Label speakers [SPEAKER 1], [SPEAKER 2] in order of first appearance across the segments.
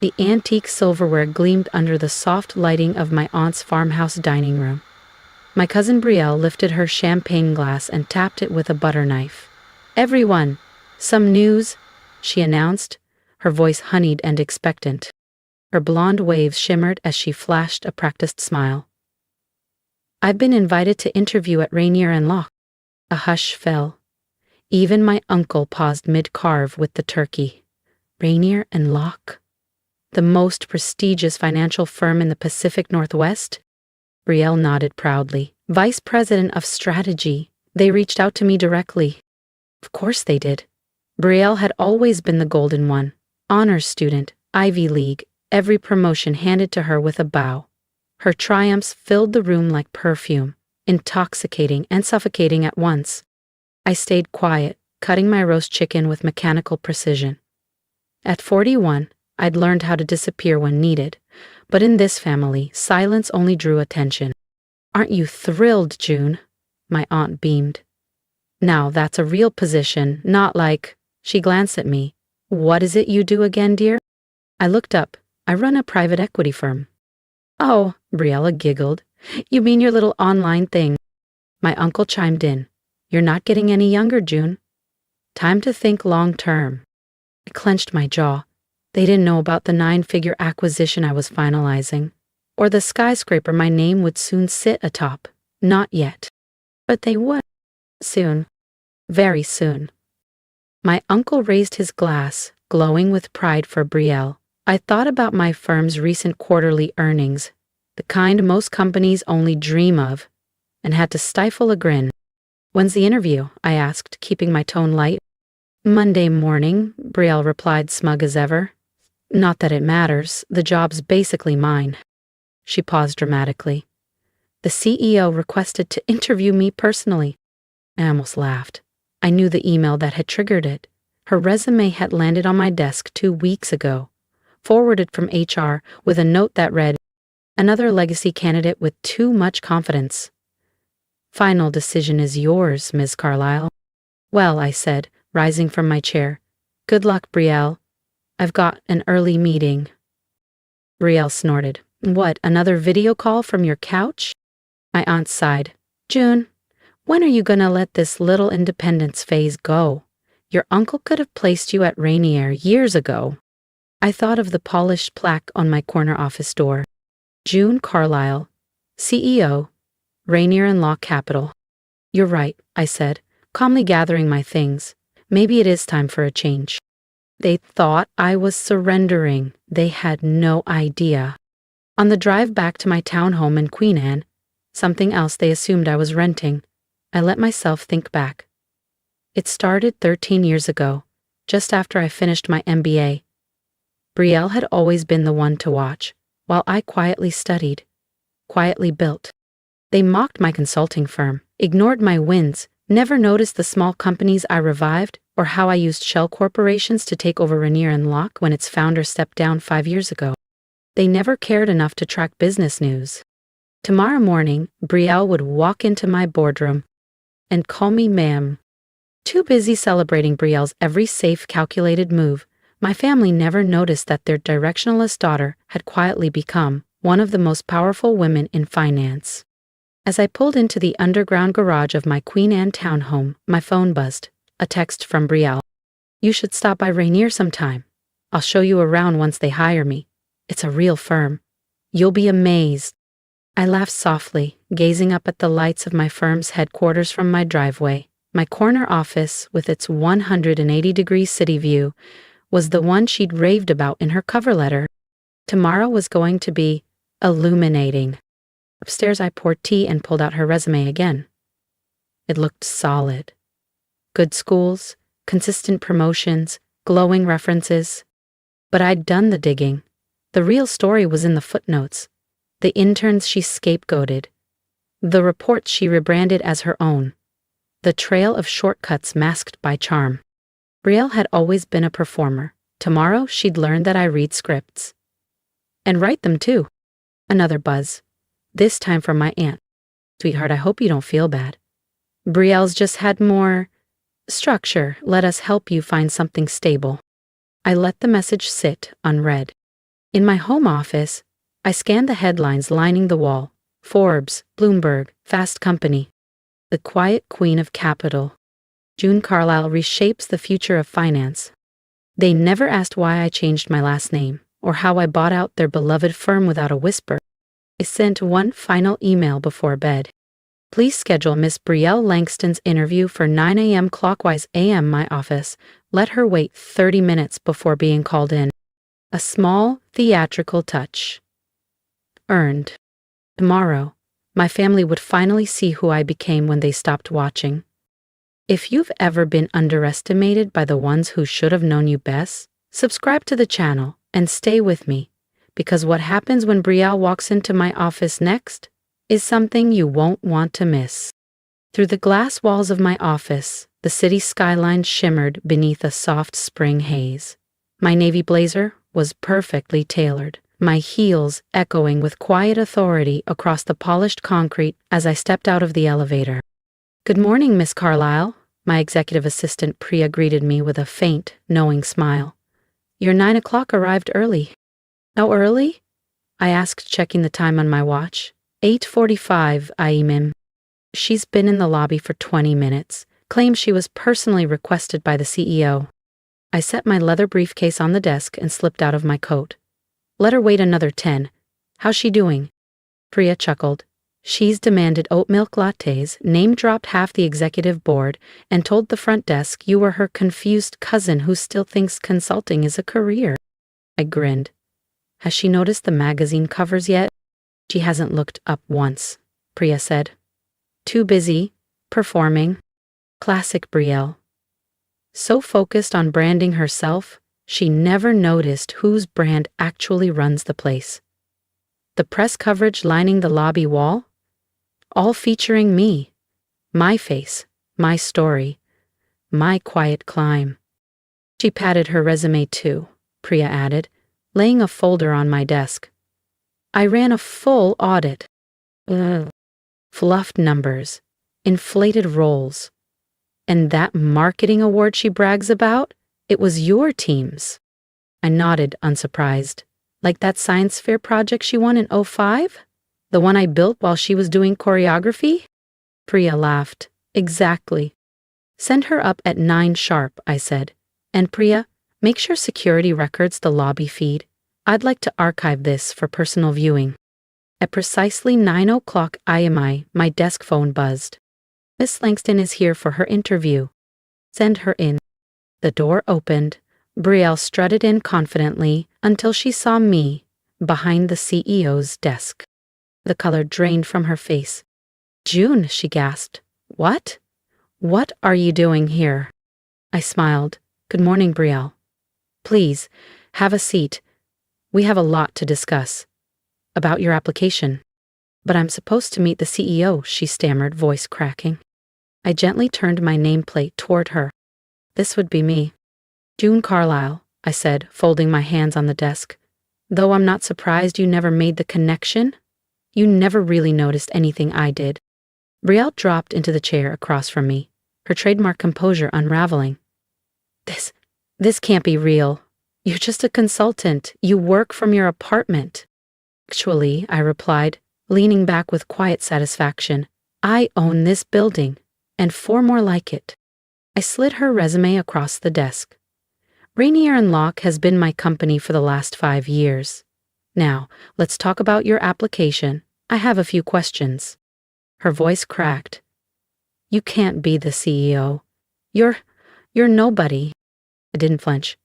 [SPEAKER 1] The antique silverware gleamed under the soft lighting of my aunt's farmhouse dining room. My cousin Brielle lifted her champagne glass and tapped it with a butter knife. "Everyone, some news," she announced, her voice honeyed and expectant. Her blonde waves shimmered as she flashed a practiced smile. "I've been invited to interview at Rainier Locke." A hush fell. Even my uncle paused mid-carve with the turkey. Rainier Locke? The most prestigious financial firm in the Pacific Northwest? Brielle nodded proudly. "Vice President of Strategy. They reached out to me directly." Of course they did. Brielle had always been the golden one. Honors student, Ivy League, every promotion handed to her with a bow. Her triumphs filled the room like perfume, intoxicating and suffocating at once. I stayed quiet, cutting my roast chicken with mechanical precision. At 41, I'd learned how to disappear when needed, but in this family, silence only drew attention. "Aren't you thrilled, June?" My aunt beamed. "Now that's a real position, not like—" She glanced at me. "What is it you do again, dear?" I looked up. "I run a private equity firm." "Oh," Brielle giggled. "You mean your little online thing?" My uncle chimed in. "You're not getting any younger, June. Time to think long term." I clenched my jaw. They didn't know about the 9-figure acquisition I was finalizing, or the skyscraper my name would soon sit atop. Not yet. But they would. Soon. Very soon. My uncle raised his glass, glowing with pride for Brielle. I thought about my firm's recent quarterly earnings, the kind most companies only dream of, and had to stifle a grin. "When's the interview?" I asked, keeping my tone light. "Monday morning," Brielle replied, smug as ever. "Not that it matters, the job's basically mine." She paused dramatically. "The CEO requested to interview me personally." I almost laughed. I knew the email that had triggered it. Her resume had landed on my desk 2 weeks ago, forwarded from HR with a note that read, "Another legacy candidate with too much confidence. Final decision is yours, Ms. Carlyle." "Well," I said, rising from my chair. "Good luck, Brielle. I've got an early meeting." Brielle snorted. "What, another video call from your couch?" My aunt sighed. "June, when are you gonna let this little independence phase go? Your uncle could have placed you at Rainier years ago." I thought of the polished plaque on my corner office door. June Carlyle, CEO, Rainier Locke Capital. "You're right," I said, calmly gathering my things. "Maybe it is time for a change." They thought I was surrendering. They had no idea. On the drive back to my townhome in Queen Anne, something else they assumed I was renting, I let myself think back. It started 13 years ago, just after I finished my MBA. Brielle had always been the one to watch, while I quietly studied, quietly built. They mocked my consulting firm, ignored my wins, never noticed the small companies I revived or how I used shell corporations to take over Rainier Locke when its founder stepped down 5 years ago. They never cared enough to track business news. Tomorrow morning, Brielle would walk into my boardroom and call me ma'am. Too busy celebrating Brielle's every safe, calculated move, my family never noticed that their directionless daughter had quietly become one of the most powerful women in finance. As I pulled into the underground garage of my Queen Anne townhome, my phone buzzed. A text from Brielle. "You should stop by Rainier sometime. I'll show you around once they hire me. It's a real firm. You'll be amazed." I laughed softly, gazing up at the lights of my firm's headquarters from my driveway. My corner office, with its 180-degree city view, was the one she'd raved about in her cover letter. Tomorrow was going to be illuminating. Upstairs, I poured tea and pulled out her resume again. It looked solid. Good schools, consistent promotions, glowing references. But I'd done the digging. The real story was in the footnotes. The interns she scapegoated. The reports she rebranded as her own. The trail of shortcuts masked by charm. Brielle had always been a performer. Tomorrow, she'd learn that I read scripts. And write them, too. Another buzz. This time from my aunt. "Sweetheart, I hope you don't feel bad. Brielle's just had more structure. Let us help you find something stable." I let the message sit unread. In my home office, I scanned the headlines lining the wall. Forbes, Bloomberg, Fast Company. The quiet queen of capital. June Carlyle reshapes the future of finance. They never asked why I changed my last name, or how I bought out their beloved firm without a whisper. I sent one final email before bed. Please schedule Miss Brielle Langston's interview for 9 a.m. clockwise a.m. my office. Let her wait 30 minutes before being called in. A small, theatrical touch. Earned. Tomorrow, my family would finally see who I became when they stopped watching. If you've ever been underestimated by the ones who should have known you best, subscribe to the channel and stay with me, because what happens when Brielle walks into my office next is something you won't want to miss. Through the glass walls of my office, the city skyline shimmered beneath a soft spring haze. My navy blazer was perfectly tailored, my heels echoing with quiet authority across the polished concrete as I stepped out of the elevator. "Good morning, Miss Carlyle," my executive assistant Priya greeted me with a faint, knowing smile. "Your 9 o'clock arrived early." "How early?" I asked, checking the time on my watch. 8:45, ma'am. She's been in the lobby for 20 minutes, claims she was personally requested by the CEO. I set my leather briefcase on the desk and slipped out of my coat. "Let her wait another 10. How's she doing?" Priya chuckled. "She's demanded oat milk lattes, name-dropped half the executive board, and told the front desk you were her confused cousin who still thinks consulting is a career." I grinned. "Has she noticed the magazine covers yet?" "She hasn't looked up once," Priya said. "Too busy, performing." Classic Brielle. So focused on branding herself, she never noticed whose brand actually runs the place. The press coverage lining the lobby wall? All featuring me. My face, my story, my quiet climb. She patted her resume too, Priya added, laying a folder on my desk. I ran a full audit. Fluffed numbers, inflated roles. And that marketing award she brags about? It was your team's. I nodded, unsurprised. Like that science fair project she won in '05? The one I built while she was doing choreography? Priya laughed. Exactly. Send her up at 9 sharp, I said. And Priya, make sure security records the lobby feed. I'd like to archive this for personal viewing. At precisely 9 o'clock IMI, my desk phone buzzed. Miss Langston is here for her interview. Send her in. The door opened. Brielle strutted in confidently until she saw me behind the CEO's desk. The color drained from her face. "June," she gasped. "What? What are you doing here?" I smiled. "Good morning, Brielle. Please, have a seat. We have a lot to discuss. About your application." "But I'm supposed to meet the CEO," she stammered, voice cracking. I gently turned my nameplate toward her. "This would be me. June Carlyle," I said, folding my hands on the desk. "Though I'm not surprised you never made the connection. You never really noticed anything I did." Brielle dropped into the chair across from me, her trademark composure unraveling. This can't be real. You're just a consultant. You work from your apartment." "Actually," I replied, leaning back with quiet satisfaction, "I own this building, and 4 more like it." I slid her resume across the desk. "Rainier Locke has been my company for the last 5 years. Now, let's talk about your application. I have a few questions." Her voice cracked. "You can't be the CEO. You're nobody." I didn't flinch.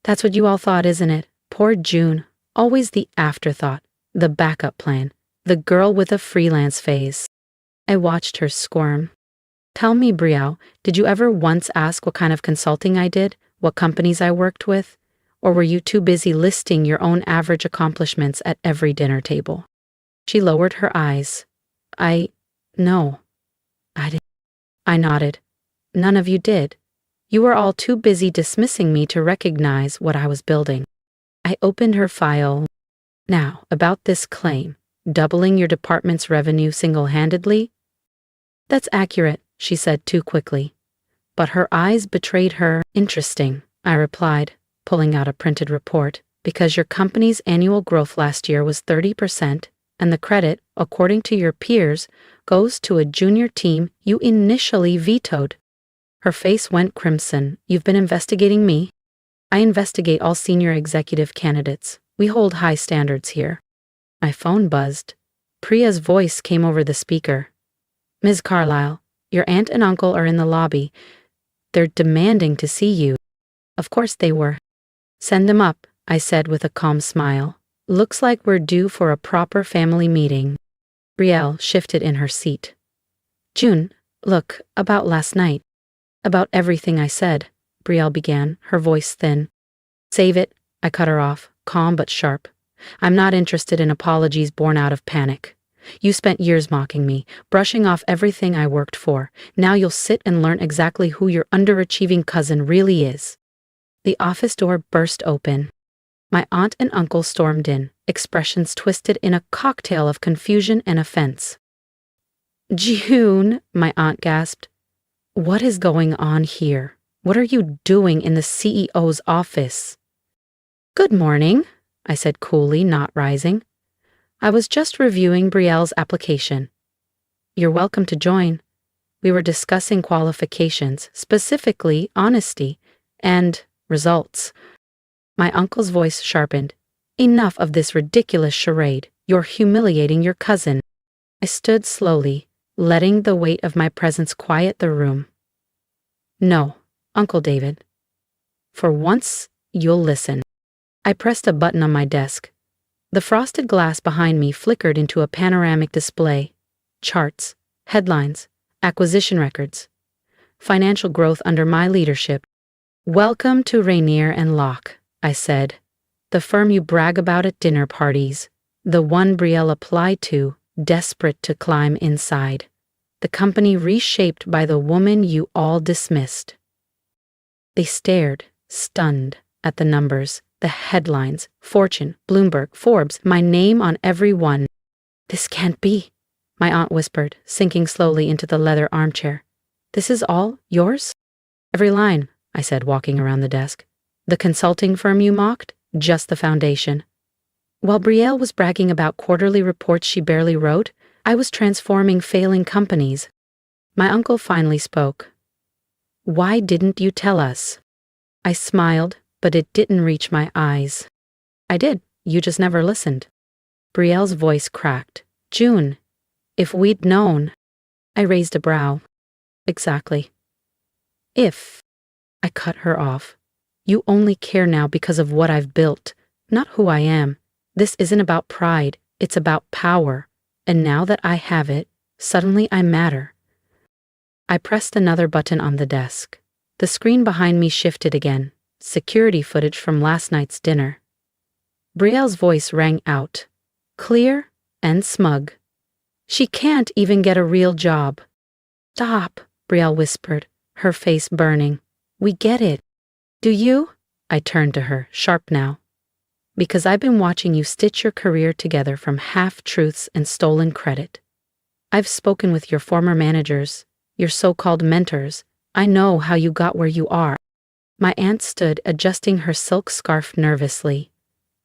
[SPEAKER 1] "That's what you all thought, isn't it? Poor June. Always the afterthought, the backup plan, the girl with a freelance phase." I watched her squirm. "Tell me, Brielle, did you ever once ask what kind of consulting I did, what companies I worked with? Or were you too busy listing your own average accomplishments at every dinner table?" She lowered her eyes. No. I didn't." I nodded. "None of you did. You were all too busy dismissing me to recognize what I was building." I opened her file. "Now, about this claim, doubling your department's revenue single-handedly?" "That's accurate," she said too quickly. But her eyes betrayed her. "Interesting," I replied, pulling out a printed report. Because your company's annual growth last year was 30%, and the credit, according to your peers, goes to a junior team you initially vetoed. Her face went crimson. You've been investigating me? I investigate all senior executive candidates. We hold high standards here. My phone buzzed. Priya's voice came over the speaker. Ms. Carlyle, your aunt and uncle are in the lobby. They're demanding to see you. Of course they were. Send them up, I said with a calm smile. Looks like we're due for a proper family meeting. Brielle shifted in her seat. June, look, about last night. About everything I said, Brielle began, her voice thin. Save it, I cut her off, calm but sharp. I'm not interested in apologies born out of panic. You spent years mocking me, brushing off everything I worked for. Now you'll sit and learn exactly who your underachieving cousin really is. The office door burst open. My aunt and uncle stormed in, expressions twisted in a cocktail of confusion and offense. June, my aunt gasped. What is going on here? What are you doing in the CEO's office? Good morning, I said coolly, not rising. I was just reviewing Brielle's application. You're welcome to join. We were discussing qualifications, specifically honesty and results. My uncle's voice sharpened. Enough of this ridiculous charade. You're humiliating your cousin. I stood slowly, letting the weight of my presence quiet the room. No, Uncle David. For once, you'll listen. I pressed a button on my desk. The frosted glass behind me flickered into a panoramic display. Charts, headlines, acquisition records. Financial growth under my leadership. Welcome to Rainier Locke, I said. The firm you brag about at dinner parties. The one Brielle applied to, desperate to climb inside. The company reshaped by the woman you all dismissed. They stared, stunned, at the numbers, the headlines, Fortune, Bloomberg, Forbes, my name on every one. This can't be, my aunt whispered, sinking slowly into the leather armchair. This is all yours? Every line, I said, walking around the desk. The consulting firm you mocked? Just the foundation. While Brielle was bragging about quarterly reports she barely wrote, I was transforming failing companies. My uncle finally spoke. Why didn't you tell us? I smiled, but it didn't reach my eyes. I did, you just never listened. Brielle's voice cracked. June, if we'd known. I raised a brow. Exactly. If. I cut her off. You only care now because of what I've built, not who I am. This isn't about pride, it's about power. And now that I have it, suddenly I matter. I pressed another button on the desk. The screen behind me shifted again. Security footage from last night's dinner. Brielle's voice rang out, clear and smug. She can't even get a real job. Stop, Brielle whispered, her face burning. We get it. Do you? I turned to her, sharp now. Because I've been watching you stitch your career together from half-truths and stolen credit. I've spoken with your former managers, your so-called mentors. I know how you got where you are. My aunt stood, adjusting her silk scarf nervously.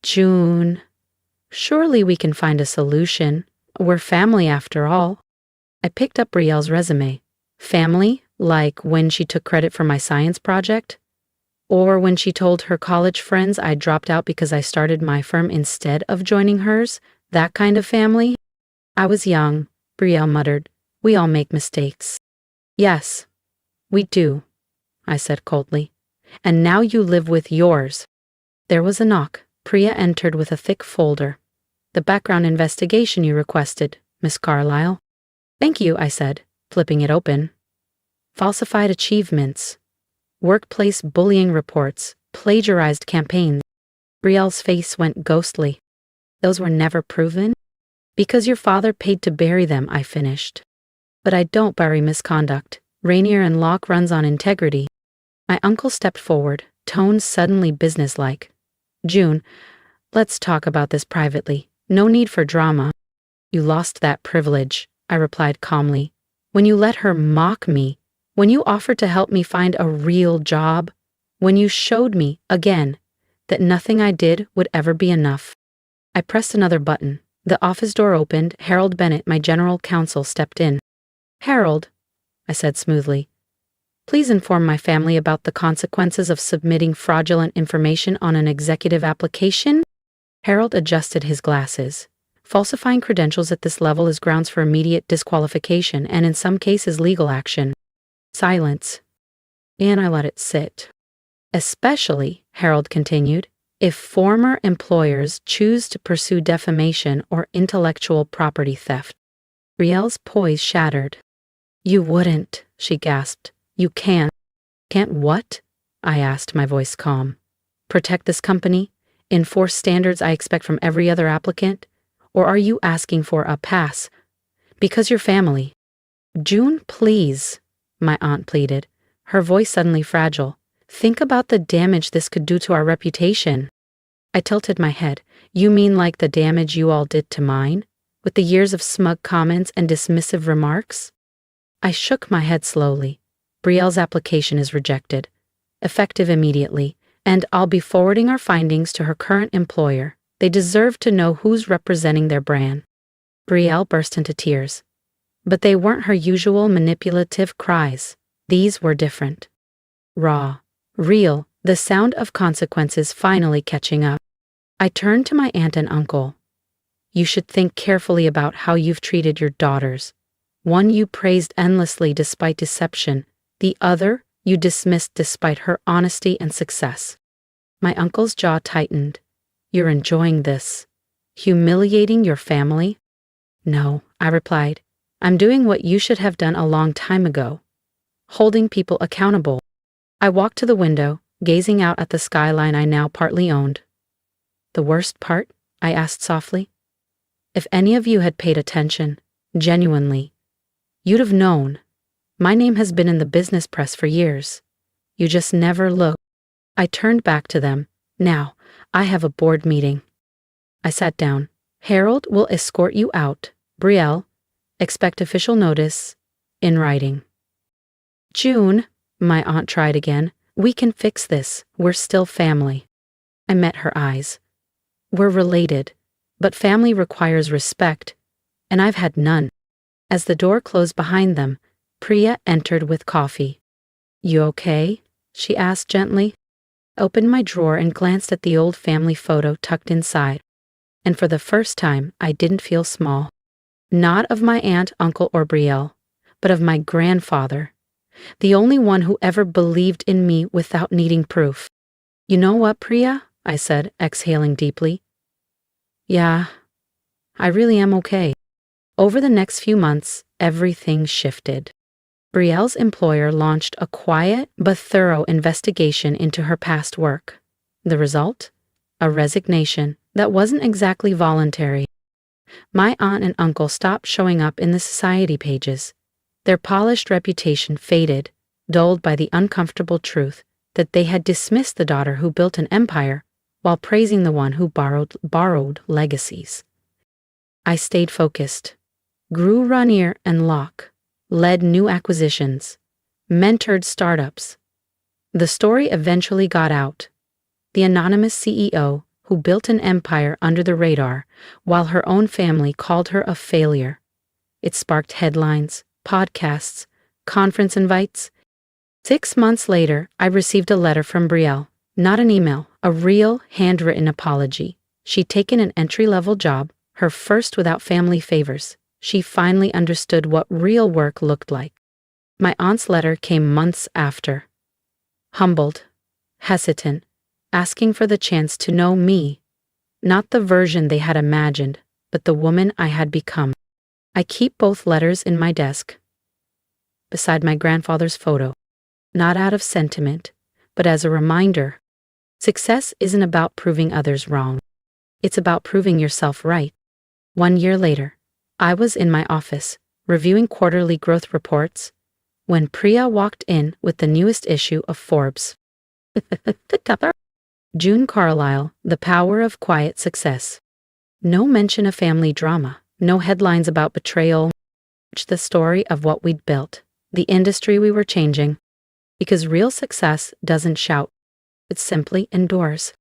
[SPEAKER 1] June, surely we can find a solution. We're family after all. I picked up Brielle's resume. Family, like when she took credit for my science project? Or when she told her college friends I dropped out because I started my firm instead of joining hers? That kind of family? I was young, Brielle muttered. We all make mistakes. Yes, we do, I said coldly. And now you live with yours. There was a knock. Priya entered with a thick folder. The background investigation you requested, Miss Carlyle. Thank you, I said, flipping it open. Falsified achievements. Workplace bullying reports. Plagiarized campaigns. Brielle's face went ghostly. Those were never proven? Because your father paid to bury them, I finished. But I don't bury misconduct. Rainier Locke runs on integrity. My uncle stepped forward, tone suddenly businesslike. June, let's talk about this privately. No need for drama. You lost that privilege, I replied calmly. When you let her mock me, when you offered to help me find a real job, when you showed me, again, that nothing I did would ever be enough. I pressed another button. The office door opened. Harold Bennett, my general counsel, stepped in. "Harold," I said smoothly, "please inform my family about the consequences of submitting fraudulent information on an executive application." Harold adjusted his glasses. "Falsifying credentials at this level is grounds for immediate disqualification and in some cases legal action." Silence. And I let it sit. "Especially," Harold continued, "if former employers choose to pursue defamation or intellectual property theft." Brielle's poise shattered. "You wouldn't," she gasped. "You can't." "Can't what?" I asked, my voice calm. "Protect this company? Enforce standards I expect from every other applicant? Or are you asking for a pass? Because you're family." "June, please," my aunt pleaded, her voice suddenly fragile. "Think about the damage this could do to our reputation." I tilted my head. "You mean like the damage you all did to mine? With the years of smug comments and dismissive remarks?" I shook my head slowly. "Brielle's application is rejected, effective immediately, and I'll be forwarding our findings to her current employer. They deserve to know who's representing their brand." Brielle burst into tears. But they weren't her usual manipulative cries. These were different. Raw. Real. The sound of consequences finally catching up. I turned to my aunt and uncle. "You should think carefully about how you've treated your daughters. One you praised endlessly despite deception. The other you dismissed despite her honesty and success." My uncle's jaw tightened. "You're enjoying this? Humiliating your family?" "No," I replied. "I'm doing what you should have done a long time ago. Holding people accountable." I walked to the window, gazing out at the skyline I now partly owned. "The worst part?" I asked softly. "If any of you had paid attention, genuinely, you'd have known. My name has been in the business press for years. You just never look." I turned back to them. "Now, I have a board meeting." I sat down. "Harold will escort you out. Brielle, expect official notice in writing." "June," my aunt tried again, "we can fix this. We're still family." I met her eyes. "We're related, but family requires respect, and I've had none." As the door closed behind them, Priya entered with coffee. "You okay?" she asked gently. I opened my drawer and glanced at the old family photo tucked inside. And for the first time, I didn't feel small. Not of my aunt, uncle, or Brielle, but of my grandfather. The only one who ever believed in me without needing proof. "You know what, Priya?" I said, exhaling deeply. "Yeah, I really am okay." Over the next few months, everything shifted. Brielle's employer launched a quiet but thorough investigation into her past work. The result? A resignation that wasn't exactly voluntary. My aunt and uncle stopped showing up in the society pages. Their polished reputation faded, dulled by the uncomfortable truth that they had dismissed the daughter who built an empire while praising the one who borrowed legacies. I stayed focused, grew Rainier and Locke, led new acquisitions, mentored startups. The story eventually got out. The anonymous CEO who built an empire under the radar while her own family called her a failure. It sparked headlines, podcasts, conference invites. 6 months later, I received a letter from Brielle, not an email, a real handwritten apology. She'd taken an entry-level job, her first without family favors. She finally understood what real work looked like. My aunt's letter came months after. Humbled, hesitant, asking for the chance to know me, not the version they had imagined, but the woman I had become. I keep both letters in my desk, beside my grandfather's photo, not out of sentiment, but as a reminder. Success isn't about proving others wrong. It's about proving yourself right. 1 year later, I was in my office, reviewing quarterly growth reports, when Priya walked in with the newest issue of Forbes. June Carlisle, The Power of Quiet Success. No mention of family drama, no headlines about betrayal. The story of what we'd built, the industry we were changing. Because real success doesn't shout, it simply endures.